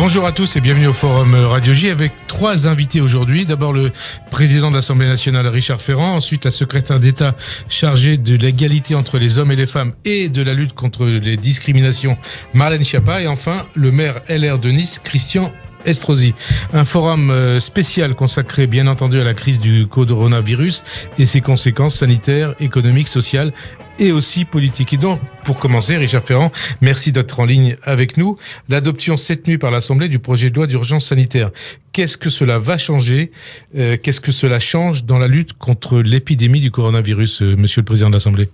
Bonjour à tous et bienvenue au Forum Radio J avec 3 invités aujourd'hui. D'abord le président de l'Assemblée nationale Richard Ferrand, ensuite la secrétaire d'État chargée de l'égalité entre les hommes et les femmes et de la lutte contre les discriminations Marlène Schiappa et enfin le maire LR de Nice Christian Estrosi. Un forum spécial consacré bien entendu à la crise du coronavirus et ses conséquences sanitaires, économiques, sociales et aussi politiques. Et donc, pour commencer, Richard Ferrand, merci d'être en ligne avec nous. L'adoption cette nuit par l'Assemblée du projet de loi d'urgence sanitaire. Qu'est-ce que cela va changer ? Qu'est-ce que cela change dans la lutte contre l'épidémie du coronavirus, monsieur le président de l'Assemblée ?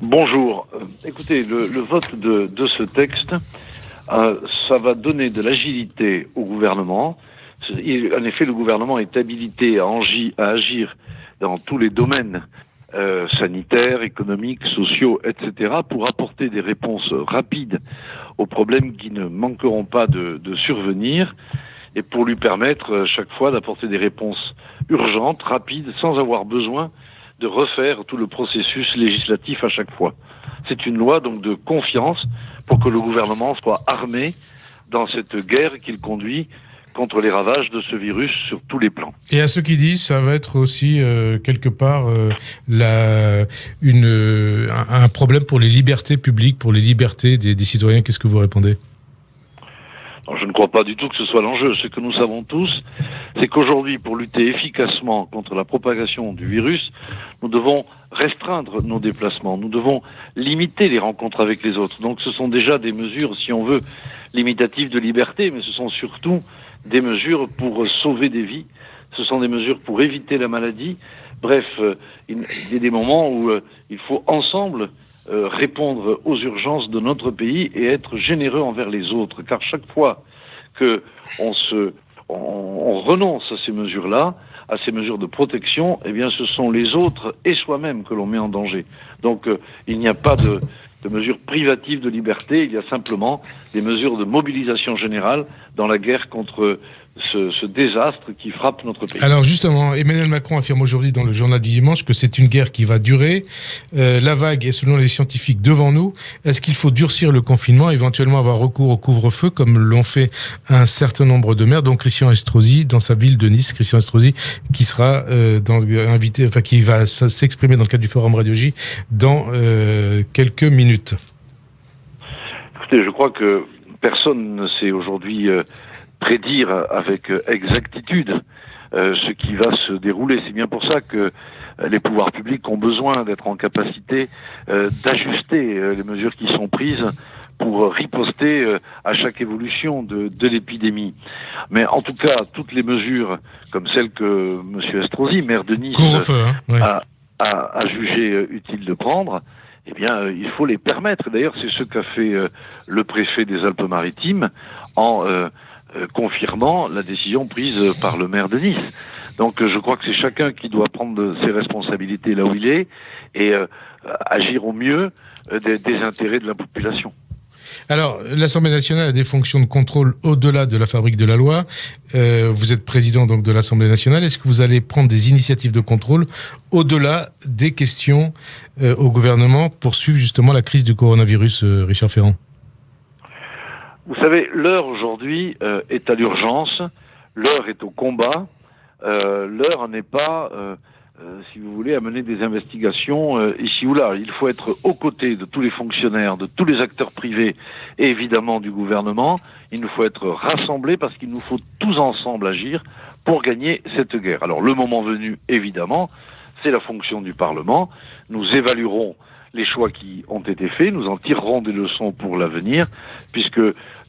Bonjour. Écoutez, le vote de ce texte, ça va donner de l'agilité au gouvernement. En effet, le gouvernement est habilité à agir dans tous les domaines sanitaires, économiques, sociaux, etc., pour apporter des réponses rapides aux problèmes qui ne manqueront pas de survenir et pour lui permettre chaque fois d'apporter des réponses urgentes, rapides, sans avoir besoin de refaire tout le processus législatif à chaque fois. C'est une loi donc de confiance pour que le gouvernement soit armé dans cette guerre qu'il conduit contre les ravages de ce virus sur tous les plans. Et à ceux qui disent ça va être aussi quelque part un problème pour les libertés publiques, pour les libertés des citoyens, qu'est-ce que vous répondez ? Alors, je ne crois pas du tout que ce soit l'enjeu. Ce que nous savons tous, c'est qu'aujourd'hui, pour lutter efficacement contre la propagation du virus, nous devons restreindre nos déplacements, nous devons limiter les rencontres avec les autres. Donc ce sont déjà des mesures, si on veut, limitatives de liberté, mais ce sont surtout des mesures pour sauver des vies, ce sont des mesures pour éviter la maladie. Bref, il y a des moments où il faut ensemble répondre aux urgences de notre pays et être généreux envers les autres, car chaque fois que on renonce à ces mesures-là, à ces mesures de protection, eh bien ce sont les autres et soi-même que l'on met en danger. Donc il n'y a pas de mesures privatives de liberté, il y a simplement des mesures de mobilisation générale dans la guerre contre ce désastre qui frappe notre pays. Alors justement, Emmanuel Macron affirme aujourd'hui dans le journal du dimanche que c'est une guerre qui va durer. La vague est selon les scientifiques devant nous. Est-ce qu'il faut durcir le confinement, éventuellement avoir recours au couvre-feu comme l'ont fait un certain nombre de maires, dont Christian Estrosi dans sa ville de Nice, Christian Estrosi qui sera qui va s'exprimer dans le cadre du Forum Radio J dans quelques minutes. Écoutez, je crois que personne ne sait aujourd'hui prédire avec exactitude ce qui va se dérouler. C'est bien pour ça que les pouvoirs publics ont besoin d'être en capacité d'ajuster les mesures qui sont prises pour riposter à chaque évolution de l'épidémie. Mais en tout cas, toutes les mesures, comme celles que M. Estrosi, maire de Nice, a jugé utile de prendre, eh bien, il faut les permettre. D'ailleurs, c'est ce qu'a fait le préfet des Alpes-Maritimes en confirmant la décision prise par le maire de Nice. Donc je crois que c'est chacun qui doit prendre ses responsabilités là où il est et agir au mieux des intérêts de la population. Alors, l'Assemblée nationale a des fonctions de contrôle au-delà de la fabrique de la loi. Vous êtes président donc de l'Assemblée nationale. Est-ce que vous allez prendre des initiatives de contrôle au-delà des questions au gouvernement pour suivre justement la crise du coronavirus, Richard Ferrand ? Vous savez, l'heure aujourd'hui est à l'urgence, l'heure est au combat, l'heure n'est pas, si vous voulez, à mener des investigations ici ou là. Il faut être aux côtés de tous les fonctionnaires, de tous les acteurs privés et évidemment du gouvernement. Il nous faut être rassemblés parce qu'il nous faut tous ensemble agir pour gagner cette guerre. Alors le moment venu, évidemment, c'est la fonction du Parlement. Nous évaluerons les choix qui ont été faits, nous en tirerons des leçons pour l'avenir, puisque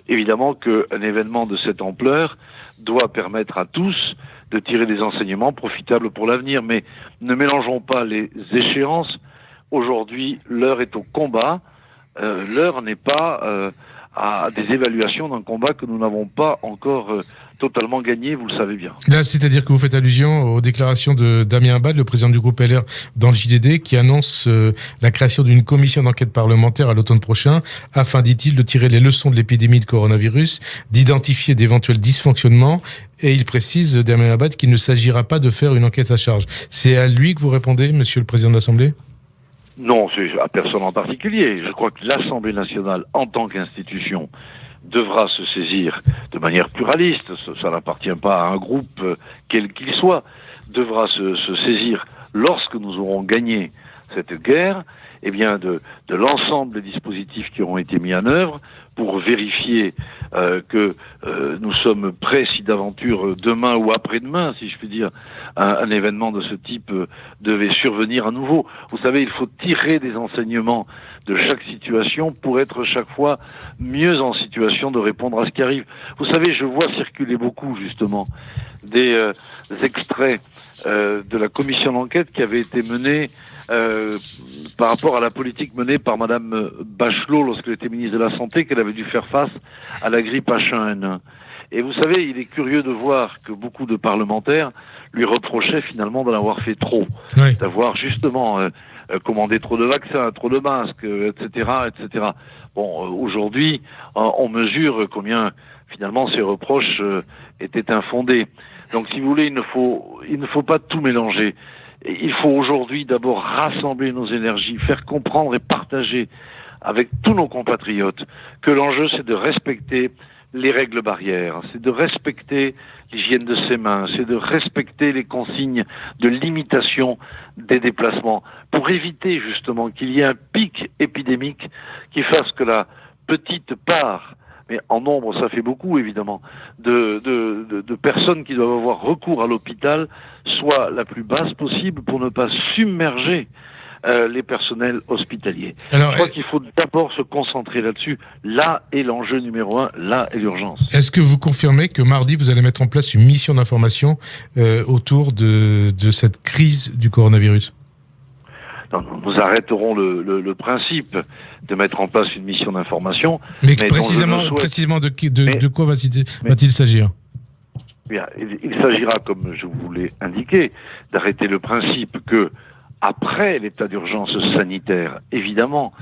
évidemment qu'un événement de cette ampleur doit permettre à tous de tirer des enseignements profitables pour l'avenir. Mais ne mélangeons pas les échéances. Aujourd'hui, l'heure est au combat. L'heure n'est pas à des évaluations d'un combat que nous n'avons pas encore totalement gagné, vous le savez bien. Là, c'est-à-dire que vous faites allusion aux déclarations de Damien Abad, le président du groupe LR dans le JDD, qui annonce la création d'une commission d'enquête parlementaire à l'automne prochain, afin, dit-il, de tirer les leçons de l'épidémie de coronavirus, d'identifier d'éventuels dysfonctionnements, et il précise, Damien Abad, qu'il ne s'agira pas de faire une enquête à charge. C'est à lui que vous répondez, monsieur le président de l'Assemblée ? Non, c'est à personne en particulier. Je crois que l'Assemblée nationale, en tant qu'institution, devra se saisir de manière pluraliste, ça n'appartient pas à un groupe quel qu'il soit, devra se saisir lorsque nous aurons gagné cette guerre, eh bien de l'ensemble des dispositifs qui auront été mis en œuvre pour vérifier que nous sommes prêts si d'aventure demain ou après-demain, si je puis dire, un événement de ce type devait survenir à nouveau. Vous savez, il faut tirer des enseignements de chaque situation pour être chaque fois mieux en situation de répondre à ce qui arrive. Vous savez, je vois circuler beaucoup justement des extraits de la commission d'enquête qui avait été menée par rapport à la politique menée par Madame Bachelot lorsqu'elle était ministre de la Santé, qu'elle avait dû faire face à la grippe H1N1. Et vous savez, il est curieux de voir que beaucoup de parlementaires lui reprochaient finalement d'en avoir fait trop, oui, d'avoir justement commandé trop de vaccins, trop de masques, etc., etc. Bon, aujourd'hui, on mesure combien finalement ces reproches étaient infondés. Donc, si vous voulez, il ne faut pas tout mélanger. Il faut aujourd'hui d'abord rassembler nos énergies, faire comprendre et partager avec tous nos compatriotes que l'enjeu c'est de respecter les règles barrières, c'est de respecter l'hygiène de ses mains, c'est de respecter les consignes de limitation des déplacements pour éviter justement qu'il y ait un pic épidémique qui fasse que la petite part, mais en nombre ça fait beaucoup évidemment, de personnes qui doivent avoir recours à l'hôpital soit la plus basse possible pour ne pas submerger les personnels hospitaliers. Alors, je crois qu'il faut d'abord se concentrer là-dessus. Là est l'enjeu numéro 1, là est l'urgence. Est-ce que vous confirmez que mardi, vous allez mettre en place une mission d'information autour de cette crise du coronavirus ? Non, nous arrêterons le principe de mettre en place une mission d'information. Mais précisément de quoi va-t-il s'agir ? Bien, il s'agira, comme je vous l'ai indiqué, d'arrêter le principe que, après l'état d'urgence sanitaire, évidemment,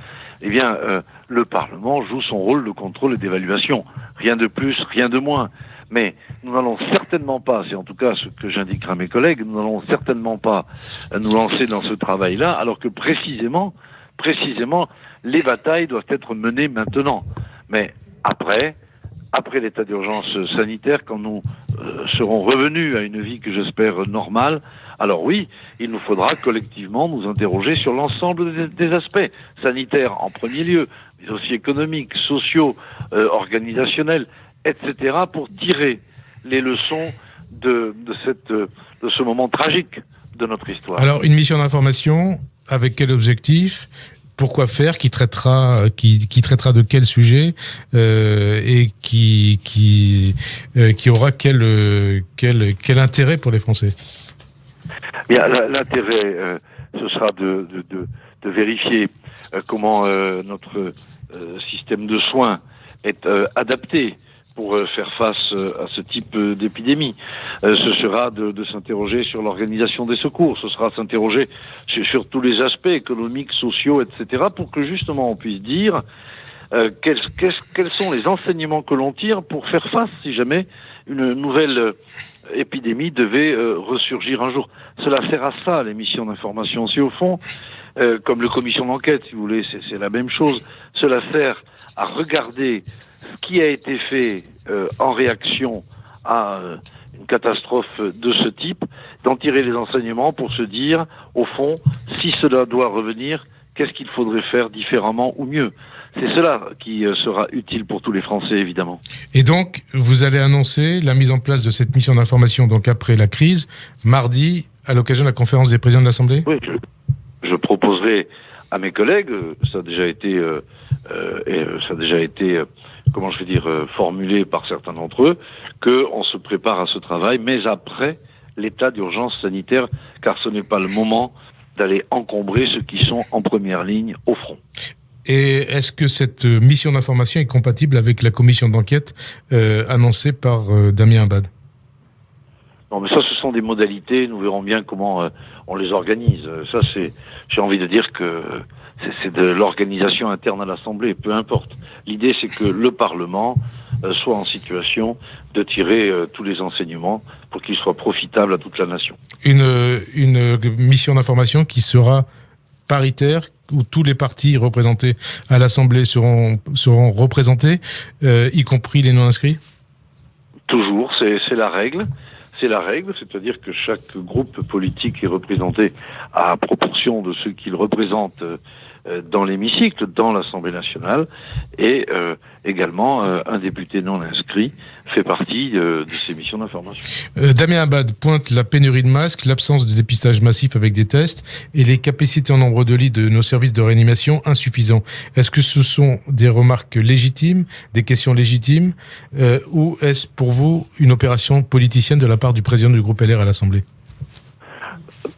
eh bien, le Parlement joue son rôle de contrôle et d'évaluation. Rien de plus, rien de moins. Mais nous n'allons certainement pas, c'est en tout cas ce que j'indiquerai à mes collègues, nous n'allons certainement pas nous lancer dans ce travail-là, alors que précisément, les batailles doivent être menées maintenant. Mais après l'état d'urgence sanitaire, quand nous serons revenus à une vie que j'espère normale, alors oui, il nous faudra collectivement nous interroger sur l'ensemble des aspects sanitaires en premier lieu, mais aussi économiques, sociaux, organisationnels, etc., pour tirer les leçons de ce moment tragique de notre histoire. Alors, une mission d'information, avec quel objectif ? Pourquoi faire ? Qui traitera de quel sujet et qui aura quel intérêt pour les Français ? Bien, l'intérêt, ce sera de vérifier comment notre système de soins est adapté pour faire face à ce type d'épidémie. Ce sera de s'interroger sur l'organisation des secours, ce sera s'interroger sur tous les aspects économiques, sociaux, etc., pour que justement on puisse dire quels sont les enseignements que l'on tire pour faire face si jamais une nouvelle épidémie devait ressurgir un jour. Cela sert à ça, les missions d'information. C'est au fond, comme les commissions d'enquête, si vous voulez, c'est la même chose. Cela sert à regarder ce qui a été fait en réaction à une catastrophe de ce type, d'en tirer les enseignements pour se dire, au fond, si cela doit revenir, qu'est-ce qu'il faudrait faire différemment ou mieux ? C'est cela qui sera utile pour tous les Français, évidemment. Et donc, vous allez annoncer la mise en place de cette mission d'information donc après la crise, mardi, à l'occasion de la conférence des présidents de l'Assemblée ? Oui, je proposerai à mes collègues, ça a déjà été comment je vais dire, formulé par certains d'entre eux, qu'on se prépare à ce travail, mais après l'état d'urgence sanitaire, car ce n'est pas le moment d'aller encombrer ceux qui sont en première ligne au front. Et est-ce que cette mission d'information est compatible avec la commission d'enquête annoncée par Damien Abad ? Non, mais ça, ce sont des modalités, nous verrons bien comment on les organise. Ça, j'ai envie de dire que c'est de l'organisation interne à l'Assemblée, peu importe. L'idée, c'est que le Parlement soit en situation de tirer tous les enseignements pour qu'il soit profitable à toute la nation. Une mission d'information qui sera paritaire, où tous les partis représentés à l'Assemblée seront représentés, y compris les non-inscrits ? Toujours, c'est la règle. C'est la règle, c'est-à-dire que chaque groupe politique est représenté à proportion de ceux qu'il représente dans l'hémicycle, dans l'Assemblée nationale, et également un député non inscrit fait partie de ces missions d'information. Damien Abad pointe la pénurie de masques, l'absence de dépistage massif avec des tests et les capacités en nombre de lits de nos services de réanimation insuffisants. Est-ce que ce sont des remarques légitimes, des questions légitimes, ou est-ce pour vous une opération politicienne de la part du président du groupe LR à l'Assemblée ?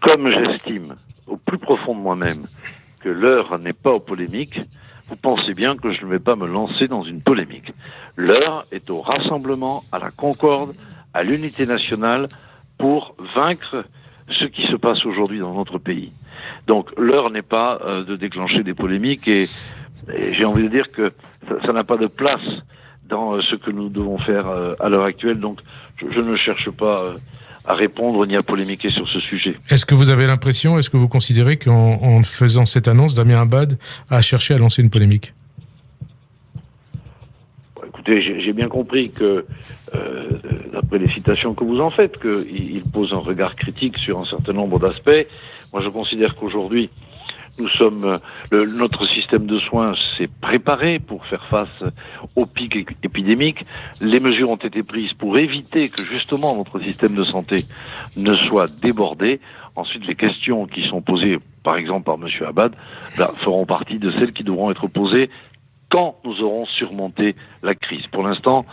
Comme j'estime, au plus profond de moi-même, que l'heure n'est pas aux polémiques, vous pensez bien que je ne vais pas me lancer dans une polémique. L'heure est au rassemblement, à la concorde, à l'unité nationale pour vaincre ce qui se passe aujourd'hui dans notre pays. Donc l'heure n'est pas de déclencher des polémiques et j'ai envie de dire que ça n'a pas de place dans ce que nous devons faire à l'heure actuelle. Donc je ne cherche pas à répondre ni à polémiquer sur ce sujet. Est-ce que vous avez l'impression, est-ce que vous considérez qu'en faisant cette annonce, Damien Abad a cherché à lancer une polémique ? Écoutez, j'ai bien compris que, d'après les citations que vous en faites, qu'il pose un regard critique sur un certain nombre d'aspects. Moi, je considère qu'aujourd'hui, notre système de soins s'est préparé pour faire face au pic épidémique. Les mesures ont été prises pour éviter que justement notre système de santé ne soit débordé. Ensuite, les questions qui sont posées, par exemple par M. Abad, feront partie de celles qui devront être posées quand nous aurons surmonté la crise. Pour l'instant,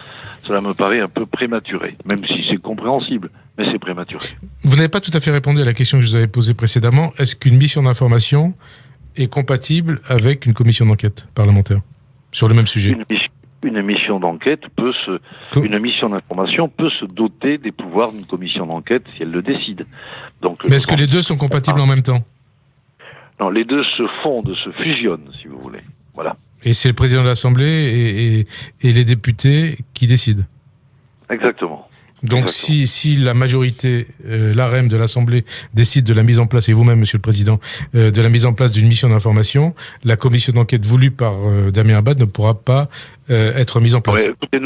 cela me paraît un peu prématuré, même si c'est compréhensible, mais c'est prématuré. Vous n'avez pas tout à fait répondu à la question que je vous avais posée précédemment. Est-ce qu'une mission d'information est compatible avec une commission d'enquête parlementaire sur le même sujet ? Une mission d'enquête une mission d'information peut se doter des pouvoirs d'une commission d'enquête si elle le décide. Donc, mais est-ce que les deux sont compatibles en même temps ? Non, les deux se fondent, se fusionnent, si vous voulez. Voilà. Et c'est le président de l'Assemblée et les députés qui décident. Exactement. Donc si la majorité, l'AREM de l'Assemblée décide de la mise en place, et vous-même, Monsieur le Président, de la mise en place d'une mission d'information, la commission d'enquête voulue par Damien Abad ne pourra pas être mise en place. Ouais, écoutez,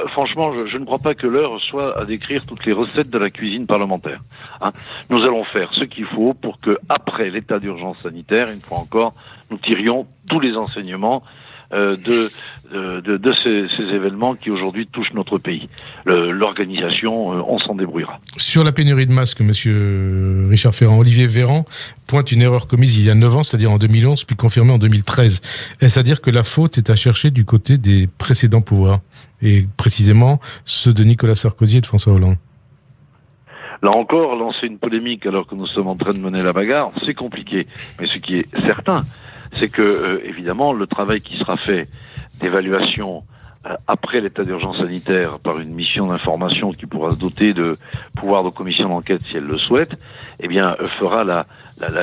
franchement, je ne crois pas que l'heure soit à décrire toutes les recettes de la cuisine parlementaire. Hein. Nous allons faire ce qu'il faut pour que, après l'état d'urgence sanitaire, une fois encore, nous tirions tous les enseignements de ces événements qui aujourd'hui touchent notre pays. L'organisation, on s'en débrouillera. Sur la pénurie de masques, Monsieur Richard Ferrand, Olivier Véran pointe une erreur commise il y a 9 ans, c'est-à-dire en 2011, puis confirmée en 2013. Est-ce à dire que la faute est à chercher du côté des précédents pouvoirs, et précisément ceux de Nicolas Sarkozy et de François Hollande ? Là encore, lancer une polémique alors que nous sommes en train de mener la bagarre, c'est compliqué. Mais ce qui est certain, c'est que, évidemment, le travail qui sera fait d'évaluation après l'état d'urgence sanitaire par une mission d'information qui pourra se doter de pouvoirs de commission d'enquête si elle le souhaite, eh bien, fera la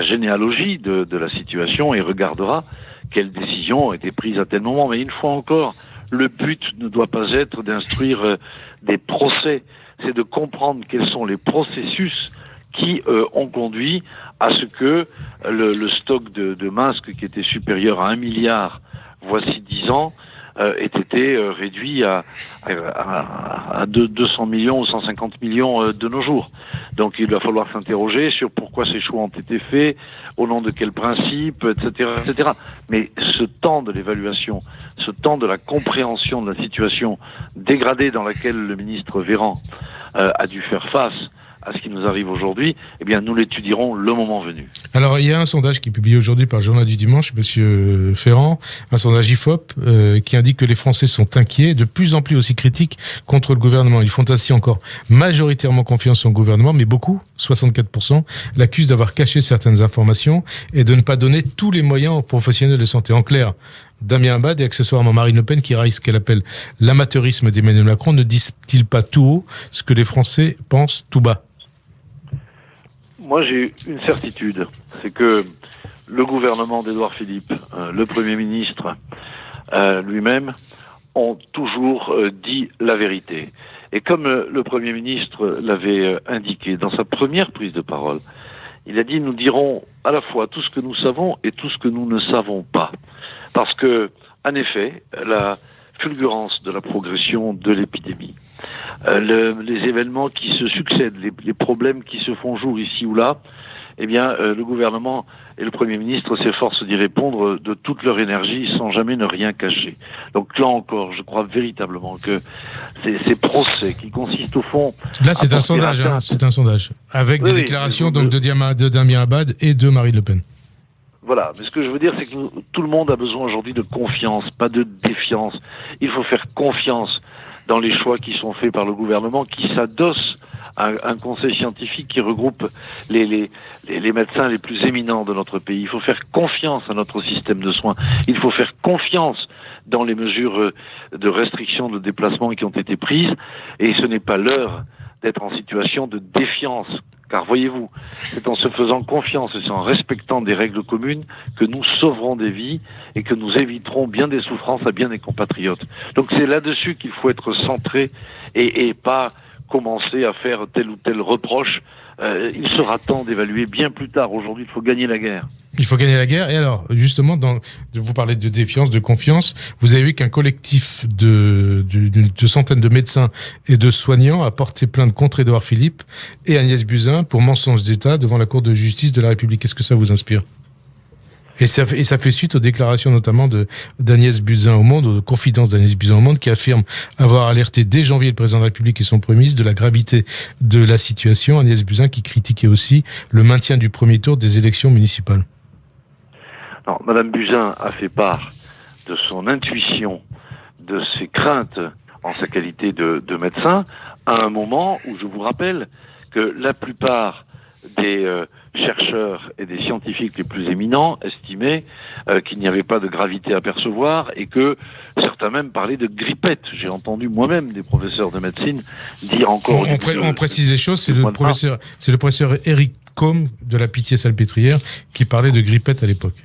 généalogie de la situation et regardera quelles décisions ont été prises à tel moment. Mais une fois encore, le but ne doit pas être d'instruire des procès, c'est de comprendre quels sont les processus qui ont conduit à ce que le stock de masques qui était supérieur à 1 milliard voici 10 ans ait été réduit à 200 millions ou 150 millions de nos jours. Donc il va falloir s'interroger sur pourquoi ces choix ont été faits, au nom de quels principes, etc., etc. Mais ce temps de l'évaluation, ce temps de la compréhension de la situation dégradée dans laquelle le ministre Véran a dû faire face à ce qui nous arrive aujourd'hui, eh bien, nous l'étudierons le moment venu. Alors, il y a un sondage qui est publié aujourd'hui par le Journal du Dimanche, Monsieur Ferrand, un sondage IFOP, qui indique que les Français sont inquiets, de plus en plus aussi critiques contre le gouvernement. Ils font ainsi encore majoritairement confiance au gouvernement, mais beaucoup, 64%, l'accusent d'avoir caché certaines informations et de ne pas donner tous les moyens aux professionnels de santé. En clair, Damien Abad et accessoirement Marine Le Pen, qui raillent ce qu'elle appelle l'amateurisme d'Emmanuel Macron, ne disent-ils pas tout haut ce que les Français pensent tout bas ? Moi, j'ai une certitude, c'est que le gouvernement d'Édouard Philippe, le Premier ministre lui-même, ont toujours dit la vérité. Et comme le Premier ministre l'avait indiqué dans sa première prise de parole, Il a dit, nous dirons à la fois tout ce que nous savons et tout ce que nous ne savons pas. Parce que, en effet, la fulgurance de la progression de l'épidémie, les événements qui se succèdent, les problèmes qui se font jour ici ou là, eh bien, le gouvernement et le Premier ministre s'efforcent d'y répondre de toute leur énergie sans jamais ne rien cacher. Donc là encore, je crois véritablement que ces procès qui consistent au fond... Là, c'est un sondage, c'est un sondage. Avec des déclarations donc, de Damien Abad et de Marine Le Pen. Voilà, mais ce que je veux dire, c'est que tout le monde a besoin aujourd'hui de confiance, pas de défiance. Il faut faire confiance dans les choix qui sont faits par le gouvernement, qui s'adosse à un conseil scientifique qui regroupe les médecins les plus éminents de notre pays. Il faut faire confiance à notre système de soins. Il faut faire confiance dans les mesures de restriction de déplacement qui ont été prises. Et ce n'est pas l'heure d'être en situation de défiance. Car voyez-vous, c'est en se faisant confiance et c'est en respectant des règles communes que nous sauverons des vies et que nous éviterons bien des souffrances à bien des compatriotes. Donc c'est là-dessus qu'il faut être centré et pas commencer à faire tel ou tel reproche. Il sera temps d'évaluer bien plus tard. Aujourd'hui, il faut gagner la guerre. Il faut gagner la guerre. Et alors, justement, vous parlez de défiance, de confiance. Vous avez vu qu'un collectif de centaines de médecins et de soignants a porté plainte contre Édouard Philippe et Agnès Buzyn pour mensonge d'État devant la Cour de justice de la République. Qu'est-ce que ça vous inspire ? Et ça fait suite aux déclarations notamment d'Agnès Buzyn au Monde, aux confidences d'Agnès Buzyn au Monde, qui affirme avoir alerté dès janvier le président de la République et son Premier ministre de la gravité de la situation. Agnès Buzyn qui critiquait aussi le maintien du premier tour des élections municipales. Non, Madame Buzyn a fait part de son intuition, de ses craintes en sa qualité de médecin, à un moment où je vous rappelle que la plupart des chercheurs et des scientifiques les plus éminents estimaient qu'il n'y avait pas de gravité à percevoir et que certains même parlaient de grippette. J'ai entendu moi-même des professeurs de médecine dire encore... On précise les choses, c'est le professeur Éric Combe de la Pitié-Salpêtrière qui parlait de grippette à l'époque.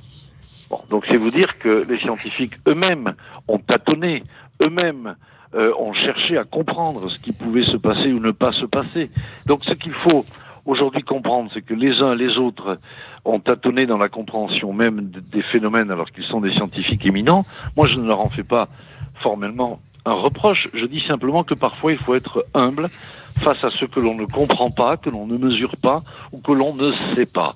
Bon, donc c'est vous dire que les scientifiques eux-mêmes ont tâtonné, eux-mêmes ont cherché à comprendre ce qui pouvait se passer ou ne pas se passer. Donc ce qu'il faut aujourd'hui comprendre, c'est que les uns et les autres ont tâtonné dans la compréhension même des phénomènes alors qu'ils sont des scientifiques éminents. Moi, je ne leur en fais pas formellement un reproche. Je dis simplement que parfois, il faut être humble face à ce que l'on ne comprend pas, que l'on ne mesure pas ou que l'on ne sait pas.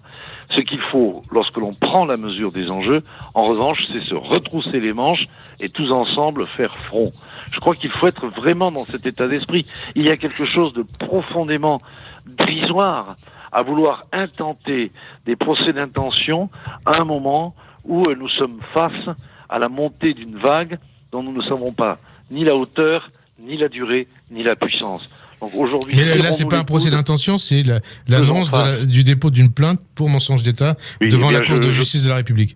Ce qu'il faut, lorsque l'on prend la mesure des enjeux, en revanche, c'est se retrousser les manches et tous ensemble faire front. Je crois qu'il faut être vraiment dans cet état d'esprit. Il y a quelque chose de profondément dérisoire à vouloir intenter des procès d'intention à un moment où nous sommes face à la montée d'une vague dont nous ne savons pas ni la hauteur, ni la durée, ni la puissance. Donc aujourd'hui, mais là, c'est pas un procès d'intention, c'est l'annonce du dépôt d'une plainte pour mensonge d'État devant la Cour de justice de la République.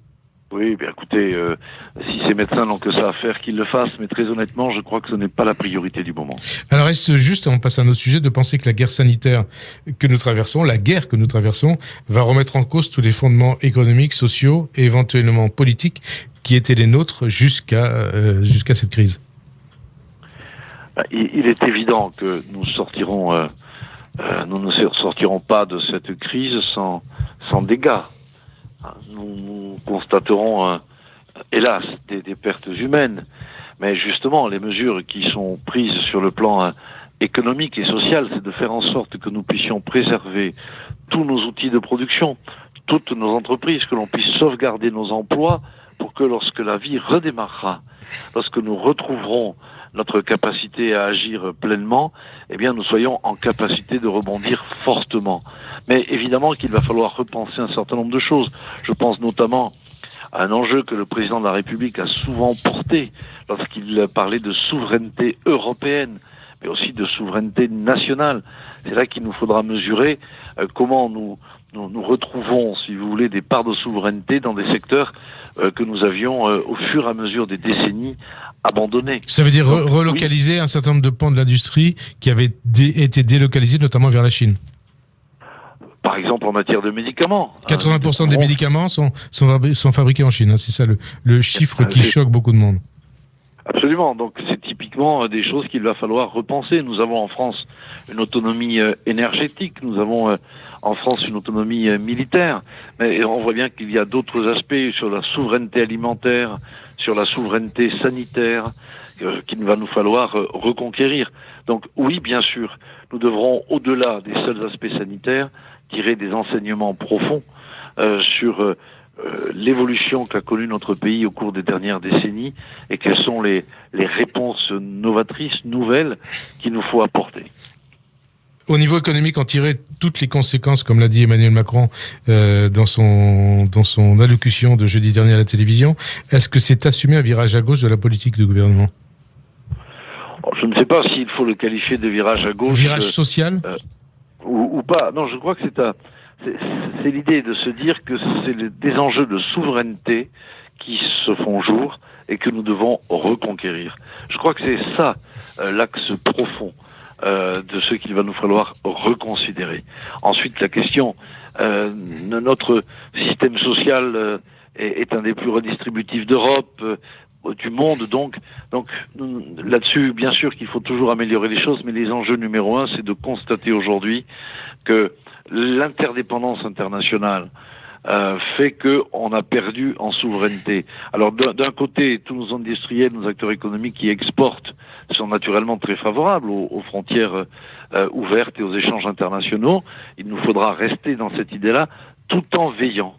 Oui, bien écoutez, si ces médecins n'ont que ça à faire, qu'ils le fassent, mais très honnêtement, je crois que ce n'est pas la priorité du moment. Alors est-ce juste, on passe à un autre sujet, de penser que la guerre sanitaire que nous traversons, va remettre en cause tous les fondements économiques, sociaux et éventuellement politiques qui étaient les nôtres jusqu'à cette crise ? Il est évident que nous ne sortirons pas de cette crise sans dégâts. Nous constaterons, hélas, des pertes humaines, mais justement, les mesures qui sont prises sur le plan économique et social, c'est de faire en sorte que nous puissions préserver tous nos outils de production, toutes nos entreprises, que l'on puisse sauvegarder nos emplois pour que lorsque la vie redémarrera, lorsque nous retrouverons notre capacité à agir pleinement, eh bien, nous soyons en capacité de rebondir fortement. Mais évidemment qu'il va falloir repenser un certain nombre de choses. Je pense notamment à un enjeu que le président de la République a souvent porté lorsqu'il parlait de souveraineté européenne, mais aussi de souveraineté nationale. C'est là qu'il nous faudra mesurer comment nous retrouvons, si vous voulez, des parts de souveraineté dans des secteurs que nous avions, au fur et à mesure des décennies, abandonnés. Ça veut dire relocaliser un certain nombre de pans de l'industrie qui avaient été délocalisés, notamment vers la Chine. Par exemple, en matière de médicaments. 80% des médicaments sont fabriqués en Chine. C'est ça le chiffre qui choque beaucoup de monde. Absolument. Donc c'est typiquement des choses qu'il va falloir repenser. Nous avons en France une autonomie énergétique, nous avons en France une autonomie militaire, mais on voit bien qu'il y a d'autres aspects sur la souveraineté alimentaire, sur la souveraineté sanitaire, qu'il va nous falloir reconquérir. Donc oui, bien sûr, nous devrons, au-delà des seuls aspects sanitaires, tirer des enseignements profonds sur l'évolution qu'a connue notre pays au cours des dernières décennies et quelles sont les réponses novatrices, nouvelles, qu'il nous faut apporter. Au niveau économique, en tirer toutes les conséquences, comme l'a dit Emmanuel Macron dans son allocution de jeudi dernier à la télévision, est-ce que c'est assumer un virage à gauche de la politique du gouvernement ? Je ne sais pas s'il faut le qualifier de virage à gauche. Virage social ou pas. Non, je crois que c'est l'idée de se dire que c'est des enjeux de souveraineté qui se font jour et que nous devons reconquérir. Je crois que c'est ça l'axe profond de ce qu'il va nous falloir reconsidérer. Ensuite, la question, notre système social est un des plus redistributifs d'Europe, du monde, donc là-dessus, bien sûr qu'il faut toujours améliorer les choses, mais les enjeux numéro 1, c'est de constater aujourd'hui que l'interdépendance internationale fait qu'on a perdu en souveraineté. Alors d'un côté, tous nos industriels, nos acteurs économiques qui exportent sont naturellement très favorables aux frontières ouvertes et aux échanges internationaux. Il nous faudra rester dans cette idée-là, tout en veillant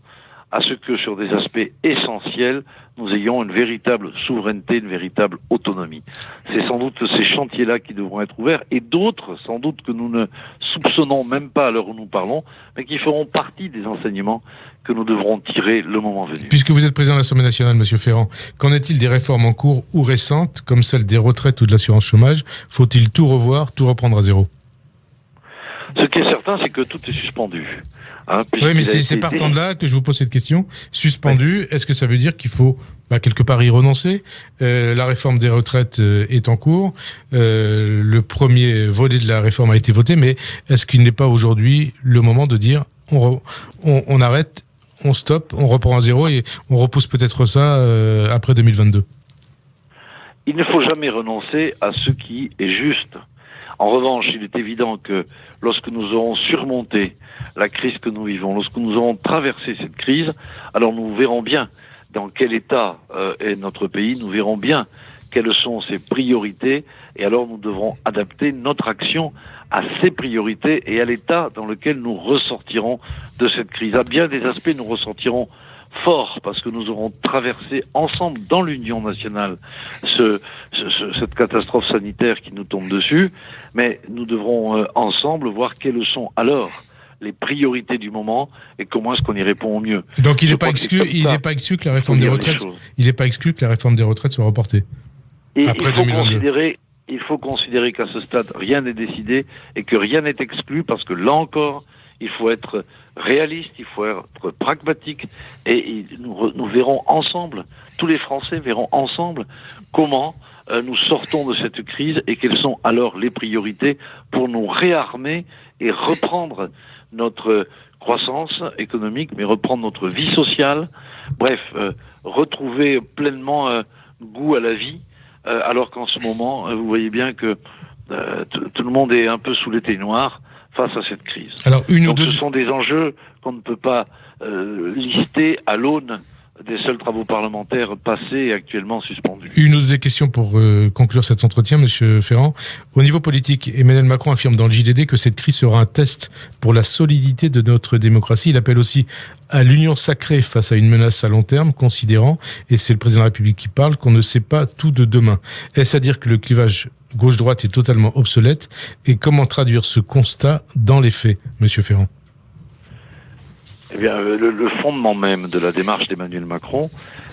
à ce que sur des aspects essentiels, nous ayons une véritable souveraineté, une véritable autonomie. C'est sans doute ces chantiers-là qui devront être ouverts, et d'autres, sans doute, que nous ne soupçonnons même pas à l'heure où nous parlons, mais qui feront partie des enseignements que nous devrons tirer le moment venu. Puisque vous êtes président de l'Assemblée nationale, Monsieur Ferrand, qu'en est-il des réformes en cours ou récentes, comme celle des retraites ou de l'assurance chômage ? Faut-il tout revoir, tout reprendre à zéro ? Ce qui est certain, c'est que tout est suspendu. Oui, mais c'est partant de là que je vous pose cette question. Suspendu, Est-ce que ça veut dire qu'il faut quelque part y renoncer ? La réforme des retraites est en cours. Le premier volet de la réforme a été voté, mais est-ce qu'il n'est pas aujourd'hui le moment de dire on arrête, on stoppe, on reprend à zéro et on repousse peut-être ça après 2022 ? Il ne faut jamais renoncer à ce qui est juste. En revanche, il est évident que lorsque nous aurons surmonté la crise que nous vivons, lorsque nous aurons traversé cette crise, alors nous verrons bien dans quel état est notre pays, nous verrons bien quelles sont ses priorités, et alors nous devrons adapter notre action à ces priorités et à l'état dans lequel nous ressortirons de cette crise. À bien des aspects, nous ressortirons fort, parce que nous aurons traversé ensemble dans l'Union nationale cette catastrophe sanitaire qui nous tombe dessus, mais nous devrons ensemble voir quelles sont alors les priorités du moment et comment est-ce qu'on y répond au mieux. Donc il n'est pas exclu que la réforme des retraites, soit reportée après 2022. Il faut considérer qu'à ce stade, rien n'est décidé et que rien n'est exclu, parce que là encore, il faut être réaliste, il faut être pragmatique, et nous verrons ensemble, tous les Français verront ensemble comment nous sortons de cette crise et quelles sont alors les priorités pour nous réarmer et reprendre notre croissance économique, mais reprendre notre vie sociale, bref, retrouver pleinement goût à la vie, alors qu'en ce moment, vous voyez bien que tout le monde est un peu sous l'été noir face à cette crise. Alors, ce sont des enjeux qu'on ne peut pas lister à l'aune des seuls travaux parlementaires passés et actuellement suspendus. Une ou deux questions pour conclure cet entretien, Monsieur Ferrand. Au niveau politique, Emmanuel Macron affirme dans le JDD que cette crise sera un test pour la solidité de notre démocratie. Il appelle aussi à l'union sacrée face à une menace à long terme, considérant, et c'est le président de la République qui parle, qu'on ne sait pas tout de demain. Est-ce à dire que le clivage gauche-droite est totalement obsolète ? Et comment traduire ce constat dans les faits, Monsieur Ferrand ? Eh bien, le fondement même de la démarche d'Emmanuel Macron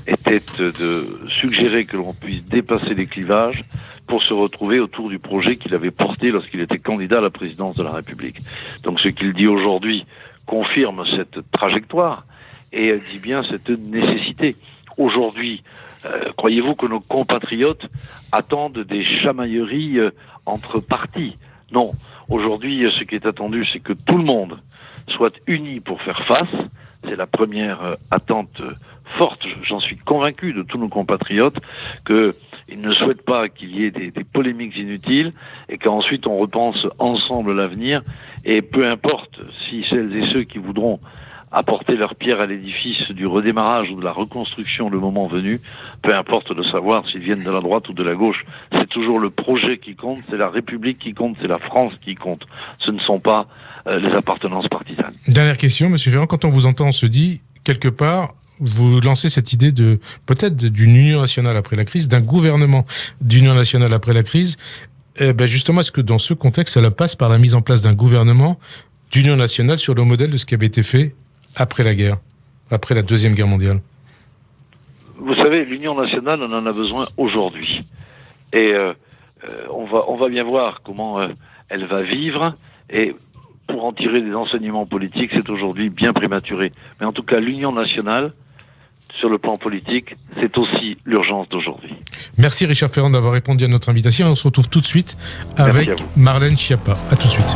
était de suggérer que l'on puisse dépasser les clivages pour se retrouver autour du projet qu'il avait porté lorsqu'il était candidat à la présidence de la République. Donc ce qu'il dit aujourd'hui confirme cette trajectoire et dit bien cette nécessité. Aujourd'hui, croyez-vous que nos compatriotes attendent des chamailleries entre partis ? Non. Aujourd'hui, ce qui est attendu, c'est que tout le monde soit uni pour faire face. C'est la première attente forte, j'en suis convaincu, de tous nos compatriotes, qu'il il ne souhaite pas qu'il y ait des polémiques inutiles et qu'ensuite on repense ensemble l'avenir. Et peu importe si celles et ceux qui voudront apporter leur pierre à l'édifice du redémarrage ou de la reconstruction le moment venu, peu importe de savoir s'ils viennent de la droite ou de la gauche, c'est toujours le projet qui compte, c'est la République qui compte, c'est la France qui compte. Ce ne sont pas les appartenances partisanes. Dernière question, Monsieur Ferrand, quand on vous entend, on se dit, quelque part, vous lancez cette idée de peut-être d'une union nationale après la crise, d'un gouvernement d'union nationale après la crise. Justement, est-ce que dans ce contexte, cela passe par la mise en place d'un gouvernement d'union nationale sur le modèle de ce qui avait été fait après la guerre, après la Deuxième Guerre mondiale? Vous savez, l'union nationale, on en a besoin aujourd'hui. Et on va bien voir comment elle va vivre. Et pour en tirer des enseignements politiques, c'est aujourd'hui bien prématuré. Mais en tout cas, l'union nationale, sur le plan politique, c'est aussi l'urgence d'aujourd'hui. Merci Richard Ferrand d'avoir répondu à notre invitation. On se retrouve tout de suite avec Marlène Schiappa. À tout de suite.